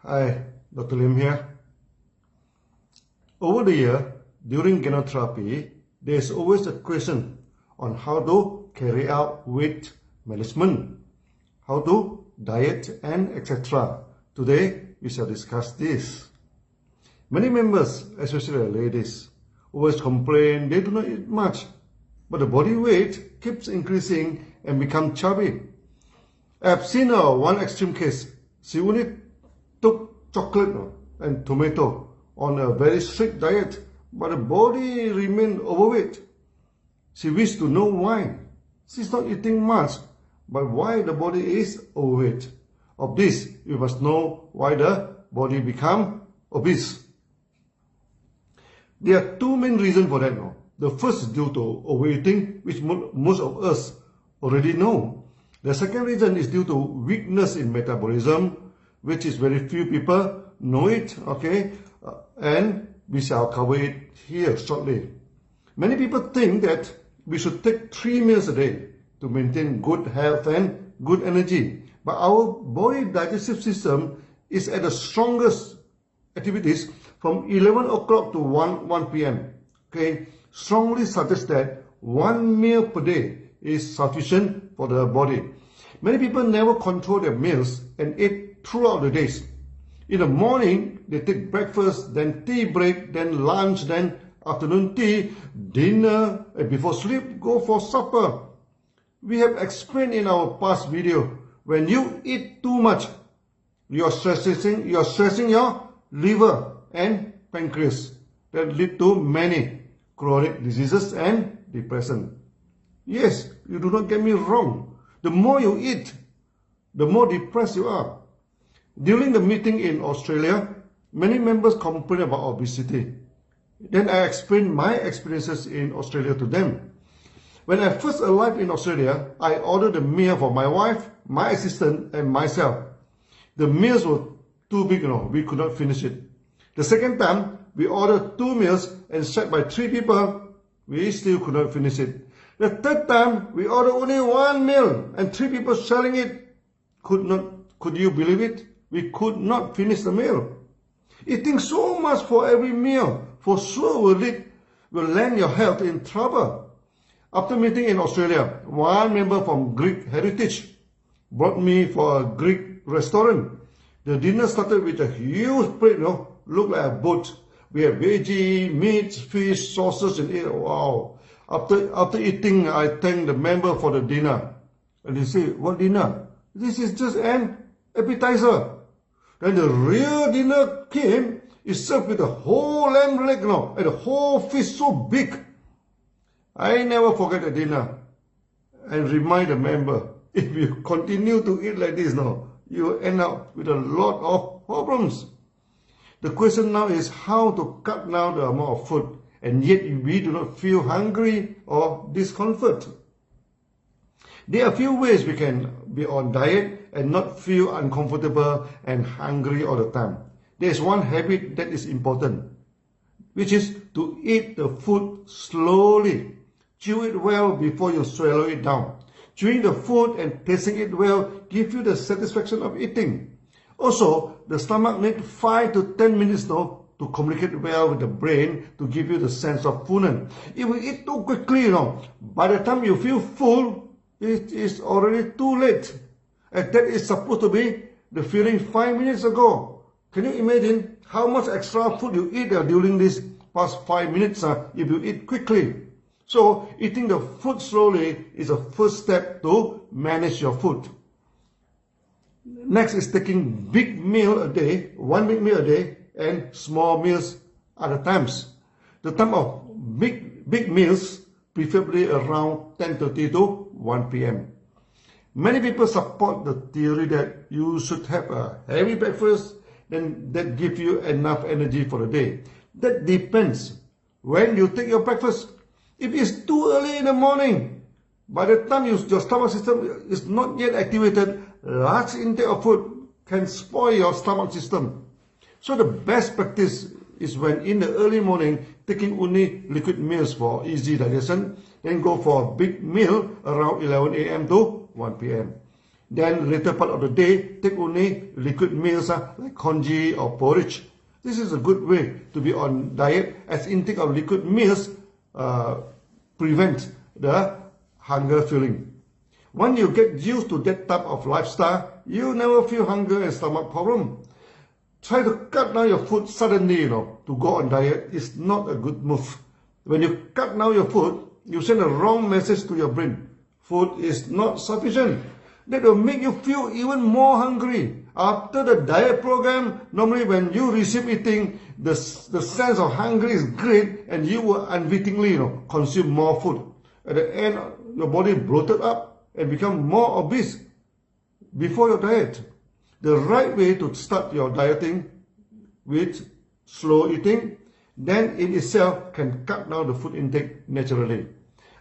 Hi, Dr. Lim here. Over the year, during gynotherapy, there is always a question on how to carry out weight management, how to diet and etc. Today, we shall discuss this. Many members, especially ladies, always complain they do not eat much, but the body weight keeps increasing and become chubby. I have seen one extreme case. She only took chocolate and tomato on a very strict diet, but the body remained overweight. She wished to know why. She's not eating much, but why the body is overweight. Of this, we must know why the body become obese. There are two main reasons for that. The first is due to overeating, which most of us already know. The second reason is due to weakness in metabolism, which is very few people know it, okay? And we shall cover it here shortly. Many people think that we should take 3 meals a day to maintain good health and good energy. But our body digestive system is at the strongest activities from 11 o'clock to 1 p.m. Okay, strongly suggests that 1 meal per day is sufficient for the body. Many people never control their meals and eat throughout the days. In the morning, they take breakfast, then tea break, then lunch, then afternoon tea, dinner, and before sleep, go for supper. We have explained in our past video, when you eat too much, you are stressing your liver and pancreas. That lead to many chronic diseases and depression. Yes, you do not get me wrong. The more you eat, the more depressed you are. During the meeting in Australia, many members complain about obesity. Then I explained my experiences in Australia to them. When I first arrived in Australia, I ordered a meal for my wife, my assistant, and myself. The meals were too big, we could not finish it. The second time, we ordered 2 meals and shared by 3 people. We still could not finish it. The third time, we ordered only 1 meal and 3 people sharing it. Could you believe it? We could not finish the meal. Eating so much for every meal for sure will land your health in trouble. After meeting in Australia, one member from Greek heritage brought me for a Greek restaurant. The dinner started with a huge plate, looked like a boat. We had veggie, meat, fish, sauces, and it. Wow. After eating, I thanked the member for the dinner. And they say, what dinner? This is just an appetizer. Then the real dinner came. It's served with a whole lamb leg and a whole fish so big. I never forget the dinner. And remind the member, if you continue to eat like this you will end up with a lot of problems. The question now is how to cut down the amount of food and yet we do not feel hungry or discomfort. There are a few ways we can be on diet and not feel uncomfortable and hungry all the time. There is one habit that is important, which is to eat the food slowly. Chew it well before you swallow it down. Chewing the food and tasting it well gives you the satisfaction of eating. Also, the stomach needs 5 to 10 minutes to communicate well with the brain to give you the sense of fullness. If we eat too quickly, by the time you feel full, it is already too late. And that is supposed to be the feeling 5 minutes ago. Can you imagine how much extra food you eat during these past 5 minutes if you eat quickly? So, eating the food slowly is a first step to manage your food. Next is taking big meal a day, 1 big meal a day, and small meals other times. The time of big meals, preferably around 10:30 to 1 p.m. Many people support the theory that you should have a heavy breakfast, then that gives you enough energy for the day. That depends when you take your breakfast. If it's too early in the morning, by the time your stomach system is not yet activated, large intake of food can spoil your stomach system. So the best practice is when in the early morning, taking only liquid meals for easy digestion, then go for a big meal around 11 a.m. to 1 p.m. Then later part of the day, take only liquid meals like congee or porridge. This is a good way to be on diet, as intake of liquid meals prevent the hunger feeling. When you get used to that type of lifestyle, you never feel hunger and stomach problem. Try to cut down your food suddenly, to go on diet is not a good move. When you cut down your food, you send a wrong message to your brain. Food is not sufficient. That will make you feel even more hungry. After the diet program, normally when you receive eating, the sense of hunger is great and you will unwittingly consume more food. At the end, your body bloated up and become more obese before your diet. The right way to start your dieting with slow eating, then in itself can cut down the food intake naturally.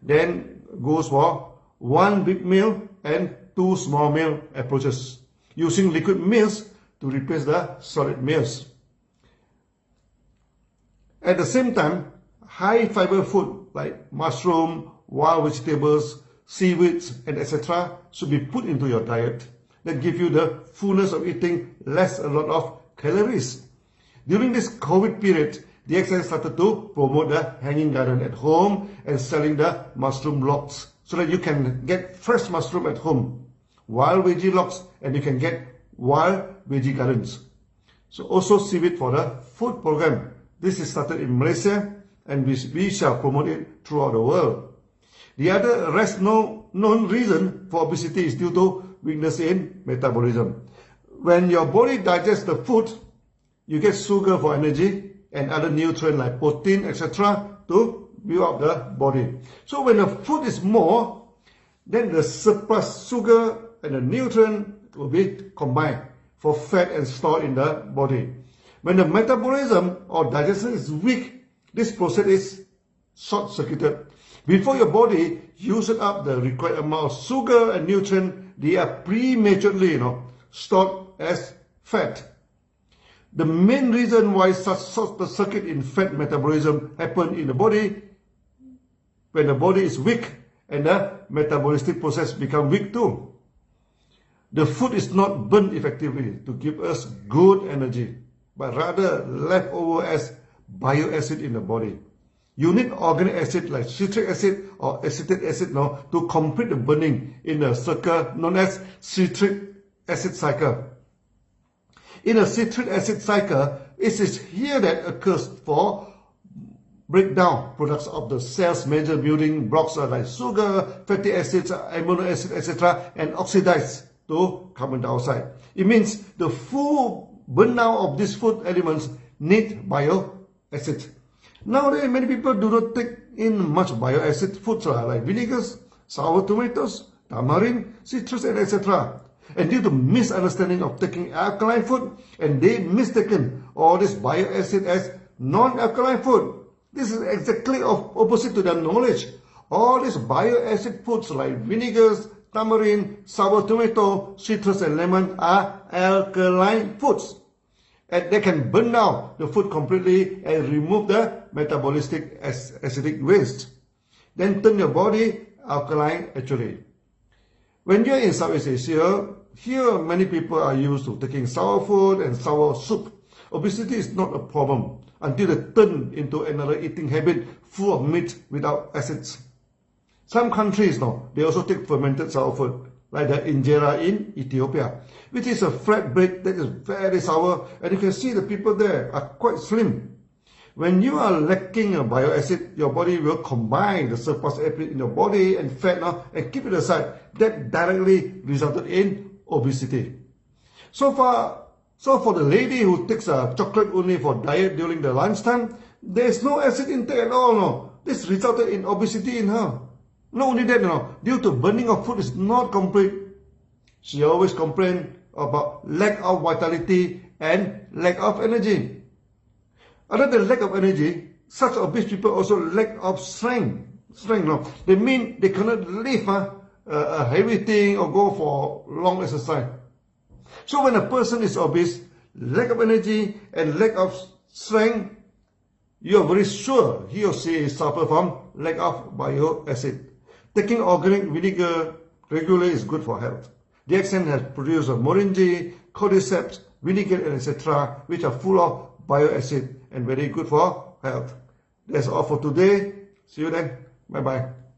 Then goes for one big meal and two small meal approaches, using liquid meals to replace the solid meals. At the same time, high fiber food like mushroom, wild vegetables, seaweeds, and etc. should be put into your diet. That give you the fullness of eating less a lot of calories. During this COVID period, the DXN started to promote the hanging garden at home and selling the mushroom logs so that you can get fresh mushroom at home, wild veggie logs, and you can get wild veggie gardens. So also seaweed for the food program. This is started in Malaysia and we shall promote it throughout the world. The other known reason for obesity is due to weakness in metabolism. When your body digests the food, you get sugar for energy and other nutrients like protein, etc. to build up the body. So when the food is more, then the surplus sugar and the nutrient will be combined for fat and stored in the body. When the metabolism or digestion is weak, this process is short-circuited. Before your body uses up the required amount of sugar and nutrient, they are prematurely stored as fat. The main reason why such short-circuit in fat metabolism happens in the body, when the body is weak and the metabolistic process becomes weak too. The food is not burned effectively to give us good energy, but rather left over as bile acid in the body. You need organic acid like citric acid or acetic acid to complete the burning in a circle known as citric acid cycle. In a citric acid cycle, it is here that occurs for breakdown products of the cell's major building blocks like sugar, fatty acids, amino acid, etc. and oxidize to carbon dioxide. It means the full burnout of these food elements need bile acid. Nowadays, many people do not take in much bile acid foods like vinegars, sour tomatoes, tamarind, citrus, and etc. And due to misunderstanding of taking alkaline food, and they mistaken all this bile acid as non-alkaline food. This is exactly opposite to their knowledge. All these bile acid foods like vinegars, tamarind, sour tomato, citrus, and lemon are alkaline foods. And they can burn down the food completely and remove the metabolistic acidic waste. Then turn your body alkaline actually. When you're in Southeast Asia, here many people are used to taking sour food and sour soup. Obesity is not a problem until they turn into another eating habit full of meat without acids. Some countries they also take fermented sour food, like the injera in Ethiopia, which is a flat bread that is very sour, and you can see the people there are quite slim. When you are lacking a bile acid, your body will combine the surplus acid in your body and fat and keep it aside. That directly resulted in obesity. So for the lady who takes a chocolate only for diet during the lunchtime, there is no acid intake at all. This resulted in obesity in her. Not only that, due to burning of food is not complete. She always complained about lack of vitality and lack of energy. Other than lack of energy, such obese people also lack of strength. They mean they cannot lift a heavy thing or go for long exercise. So when a person is obese, lack of energy and lack of strength, you are very sure he or she suffer from lack of bile acid. Taking organic vinegar regularly is good for health. DXN has produced moringa, cordyceps, vinegar, etc., which are full of bioacid and very good for health. That's all for today. See you then. Bye-bye.